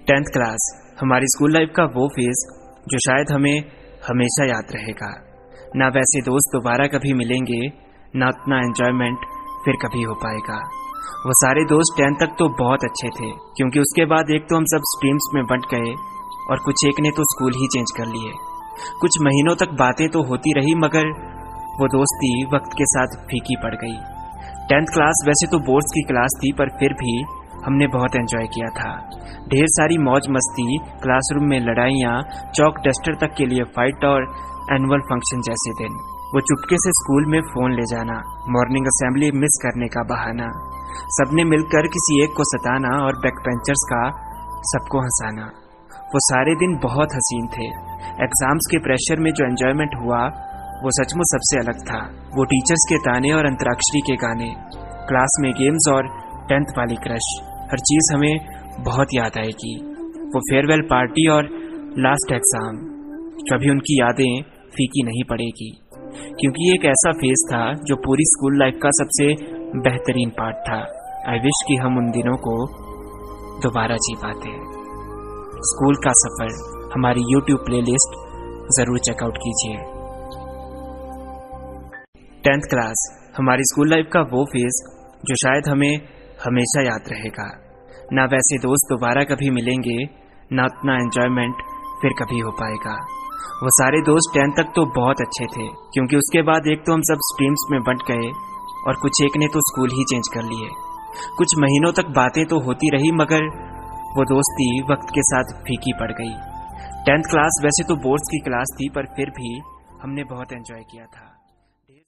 10th class हमारी school life का वो फेज जो शायद हमें हमेशा याद रहेगा। ना वैसे दोस्त दोबारा कभी मिलेंगे, ना उतना एंजॉयमेंट फिर कभी हो पाएगा। वो सारे दोस्त 10th तक तो बहुत अच्छे थे, क्योंकि उसके बाद एक तो हम सब स्ट्रीम्स में बंट गए और कुछ एक ने तो स्कूल ही चेंज कर लिए। कुछ महीनों तक बातें तो होती रही, मगर वो दोस्ती वक्त के साथ फीकी पड़ गई। 10th क्लास वैसे तो बोर्ड्स की क्लास थी, पर फिर भी हमने बहुत एंजॉय किया था। ढेर सारी मौज मस्ती, क्लासरूम में लड़ाइयाँ, चौक डस्टर तक के लिए फाइट और एनुअल फंक्शन जैसे दिन। वो चुपके से स्कूल में फ़ोन ले जाना, मॉर्निंग असेंबली मिस करने का बहाना, सबने मिलकर किसी एक को सताना और बैक बेंचर्स का सबको हंसाना। वो सारे दिन बहुत हसीन थे। एग्जाम्स के प्रेशर में जो एंजॉयमेंट हुआ वो सचमुच सबसे अलग था। वो टीचर्स के ताने और अंतराक्षरी के गाने, क्लास में गेम्स और 10th वाली क्रश, हर चीज़ हमें बहुत याद आएगी। वो फेयरवेल पार्टी और लास्ट एग्ज़ाम, कभी उनकी यादें फीकी नहीं पड़ेगी, क्योंकि ये एक ऐसा फेज था जो पूरी स्कूल लाइफ का सबसे बेहतरीन पार्ट था। आई विश कि हम उन दिनों को दोबारा जी पाते। स्कूल का सफ़र हमारी YouTube प्लेलिस्ट ज़रूर चेकआउट कीजिए। 10th क्लास हमारी स्कूल लाइफ का वो फेज जो शायद हमें हमेशा याद रहेगा। ना वैसे दोस्त दोबारा कभी मिलेंगे, ना उतना एंजॉयमेंट फिर कभी हो पाएगा। वो सारे दोस्त 10th तक तो बहुत अच्छे थे, क्योंकि उसके बाद एक तो हम सब स्ट्रीम्स में बंट गए और कुछ एक ने तो स्कूल ही चेंज कर लिए। कुछ महीनों तक बातें तो होती रही, मगर वो दोस्ती वक्त के साथ फीकी पड़ गई। 10th क्लास वैसे तो बोर्ड्स की क्लास थी, पर फिर भी हमने बहुत एंजॉय किया था।